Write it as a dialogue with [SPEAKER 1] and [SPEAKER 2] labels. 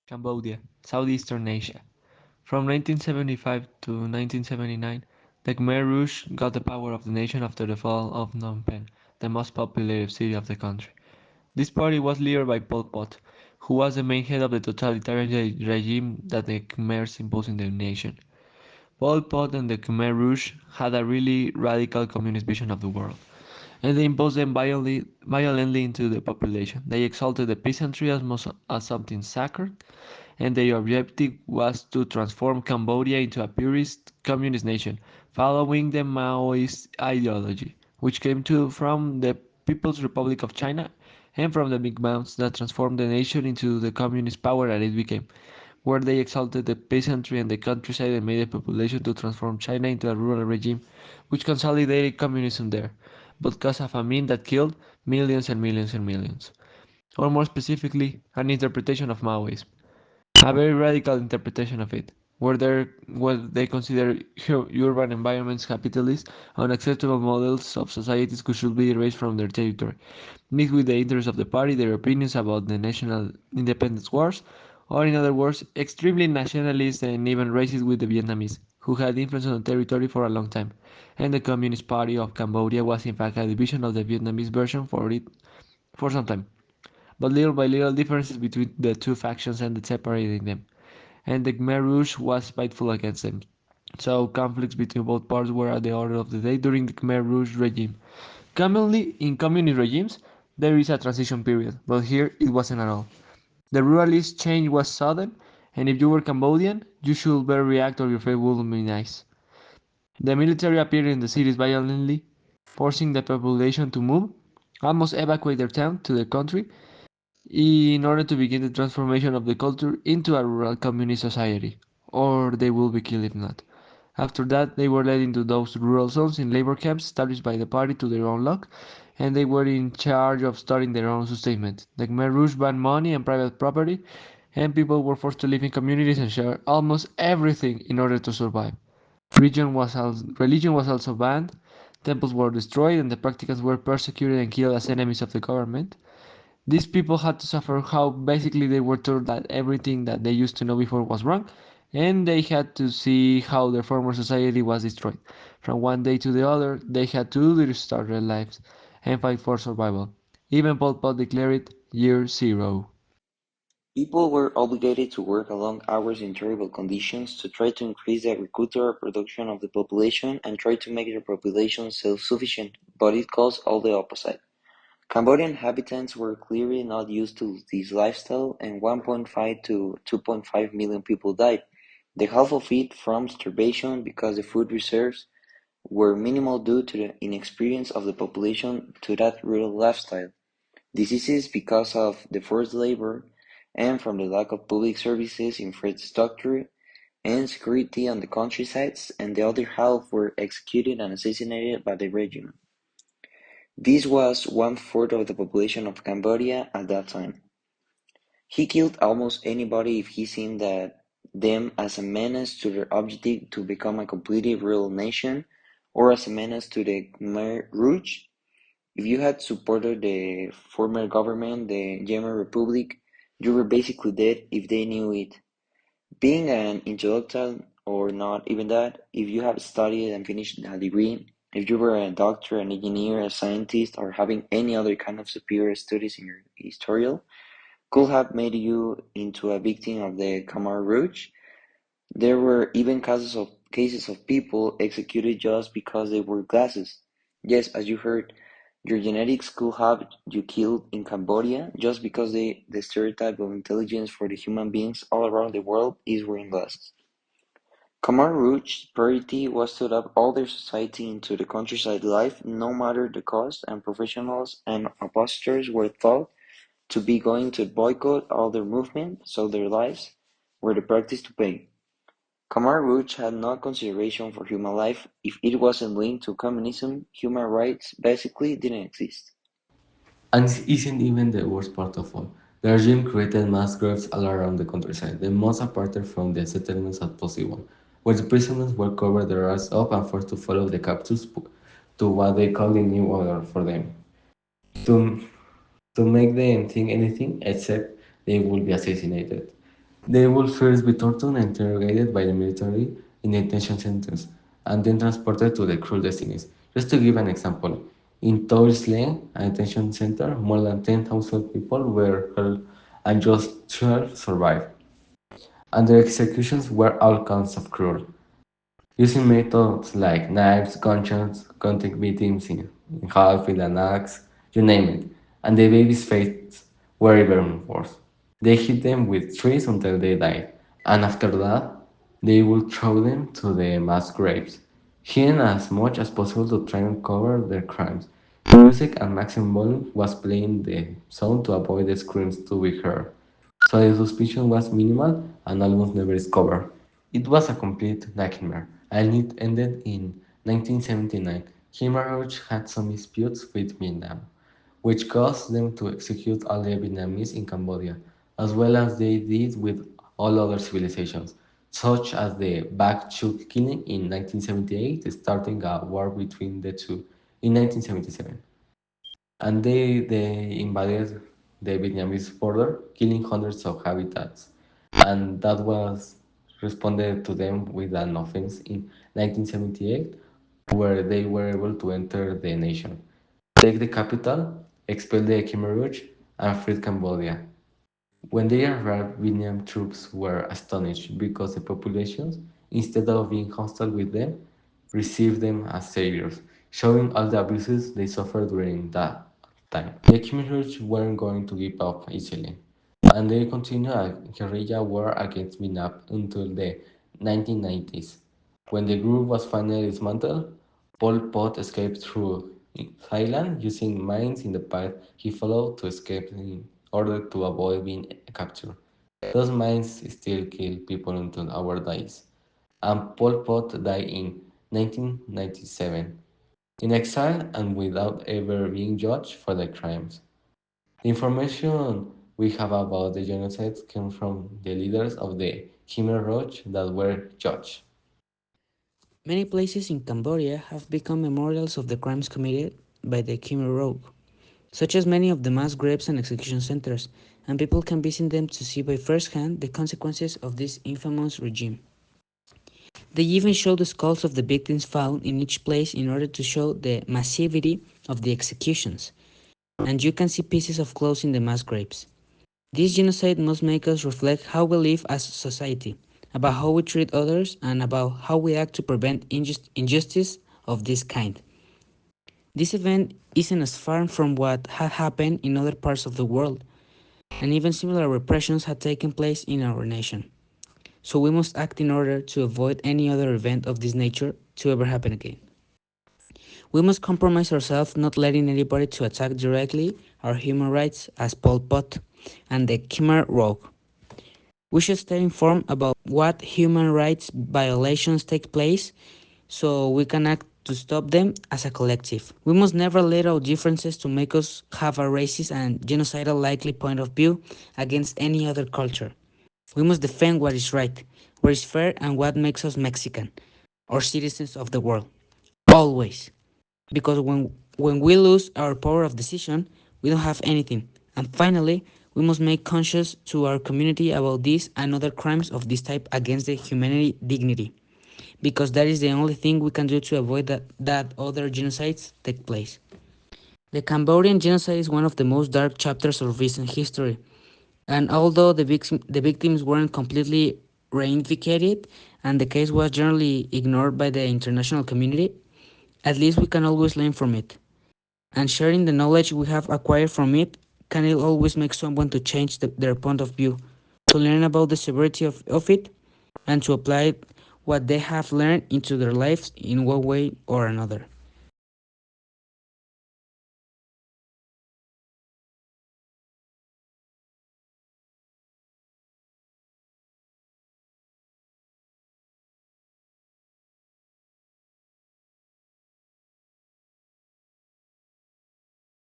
[SPEAKER 1] Cambodia, Southeastern Asia. From 1975 to 1979, the Khmer Rouge got the power of the nation after the fall of Phnom Penh, the most populated city of the country. This party was led by Pol Pot, who was the main head of the totalitarian regime that the Khmers imposed in the nation. Pol Pot and the Khmer Rouge had a really radical communist vision of the world, and they imposed them violently into the population. They exalted the peasantry as something sacred, and their objective was to transform Cambodia into a purist communist nation, following the Maoist ideology, which came from the People's Republic of China and from the big bands that transformed the nation into the communist power that it became, where they exalted the peasantry and the countryside and made the population to transform China into a rural regime, which consolidated communism there, but caused a famine that killed millions and millions and millions. Or more specifically, an interpretation of Maoism, a very radical interpretation of it, where they consider urban environments capitalist, unacceptable models of societies which should be erased from their territory, mixed with the interests of the party, their opinions about the national independence wars, or in other words, extremely nationalist and even racist with the Vietnamese, who had influence on the territory for a long time. And the Communist Party of Cambodia was in fact a division of the Vietnamese version for it for some time. But little by little differences between the two factions ended separating them, and the Khmer Rouge was spiteful against them. So conflicts between both parties were at the order of the day during the Khmer Rouge regime. Commonly, in communist regimes, there is a transition period, but here it wasn't at all. The ruralist change was sudden, and if you were Cambodian, you should better react or your fate wouldn't be nice. The military appeared in the cities violently, forcing the population to move, almost evacuate their town to the country, in order to begin the transformation of the culture into a rural communist society, or they will be killed if not. After that, they were led into those rural zones in labor camps established by the party to their own luck, and they were in charge of starting their own sustainment. The Khmer Rouge banned money and private property, and people were forced to live in communities and share almost everything in order to survive. Religion was also banned, temples were destroyed, and the practicants were persecuted and killed as enemies of the government. These people had to suffer how basically they were told that everything that they used to know before was wrong, and they had to see how their former society was destroyed. From one day to the other, they had to restart their lives and fight for survival. Even Pol Pot declared it Year Zero.
[SPEAKER 2] People were obligated to work long hours in terrible conditions to try to increase the agricultural production of the population and try to make their population self-sufficient, but it caused all the opposite. Cambodian inhabitants were clearly not used to this lifestyle, and 1.5 to 2.5 million people died, the half of it from starvation because the food reserves were minimal due to the inexperience of the population to that rural lifestyle. Diseases because of the forced labor and from the lack of public services, infrastructure, and security on the countrysides, and the other half were executed and assassinated by the regime. This was one-fourth of the population of Cambodia at that time. He killed almost anybody if he seen them as a menace to their objective to become a completely rural nation, or as a menace to the Khmer Rouge. If you had supported the former government, the Yemen Republic, you were basically dead if they knew it. Being an intellectual or not even that, if you have studied and finished a degree, if you were a doctor, an engineer, a scientist, or having any other kind of superior studies in your historial, could have made you into a victim of the Khmer Rouge. There were even cases of people executed just because they wore glasses. Yes, as you heard, your genetics could have you killed in Cambodia just because the stereotype of intelligence for the human beings all around the world is wearing glasses. Khmer Rouge's priority was to adapt all their society into the countryside life, no matter the cost, and professionals and opposters were thought to be going to boycott all their movement, so their lives were the practice to pay. Khmer Rouge had no consideration for human life. If it wasn't linked to communism, human rights basically didn't exist.
[SPEAKER 3] And this isn't even the worst part of all. The regime created mass graves all around the countryside, the most apart from the settlements as possible, where the prisoners were covered their eyes up and forced to follow the captors to what they called the new order for them, to, to make them think anything except they would be assassinated. They would first be tortured and interrogated by the military in detention centers and then transported to the cruel destinies. Just to give an example, in Torsle, a detention center, more than 10,000 people were held and just 12 survived. And their executions were all kinds of cruel, using methods like knives, gunshots, cutting victims in half with an axe, you name it, and the babies' fates were even worse. They hit them with trees until they died, and after that, they would throw them to the mass graves, hidden as much as possible to try and cover their crimes. Music at maximum volume was playing the sound to avoid the screams to be heard, so the suspicion was minimal and almost never discovered. It was a complete nightmare, and it ended in 1979. Khmer had some disputes with Vietnam, which caused them to execute all the Vietnamese in Cambodia, as well as they did with all other civilizations, such as the Bac Chuk killing in 1978, starting a war between the two in 1977. And they invaded the Vietnamese border, killing hundreds of habitats. And that was responded to them with an offense in 1978, where they were able to enter the nation, take the capital, expel the Khmer Rouge, and free Cambodia. When they arrived, Vietnam troops were astonished because the populations, instead of being hostile with them, received them as saviors, showing all the abuses they suffered during that time. The Khmer Rouge weren't going to give up easily, and they continued a guerrilla war against Vietnam until the 1990s. When the group was finally dismantled, Pol Pot escaped through Thailand using mines in the path he followed to escape in order to avoid being captured. Those mines still kill people until our days, and Pol Pot died in 1997 in exile and without ever being judged for the crimes. The information we have about the genocide came from the leaders of the Khmer Rouge that were judged.
[SPEAKER 4] Many places in Cambodia have become memorials of the crimes committed by the Khmer Rouge, such as many of the mass graves and execution centers, and people can visit them to see by first hand the consequences of this infamous regime. They even show the skulls of the victims found in each place in order to show the massivity of the executions, and you can see pieces of clothes in the mass graves. This genocide must make us reflect how we live as a society, about how we treat others, and about how we act to prevent injustice of this kind. This event isn't as far from what had happened in other parts of the world, and even similar repressions had taken place in our nation. So we must act in order to avoid any other event of this nature to ever happen again. We must compromise ourselves not letting anybody to attack directly our human rights as Pol Pot and the Khmer Rouge. We should stay informed about what human rights violations take place so we can act to stop them as a collective. We must never let our differences to make us have a racist and genocidal likely point of view against any other culture. We must defend what is right, what is fair, and what makes us Mexican, or citizens of the world. Always. Because when we lose our power of decision, we don't have anything. And finally, we must make conscious to our community about this and other crimes of this type against the humanity dignity. Because that is the only thing we can do to avoid that other genocides take place. The Cambodian genocide is one of the most dark chapters of recent history. And although the victims weren't completely reivindicated and the case was generally ignored by the international community, at least we can always learn from it. And sharing the knowledge we have acquired from it can always make someone to change their point of view, to learn about the severity of it, and to apply what they have learned into their lives in one way or another.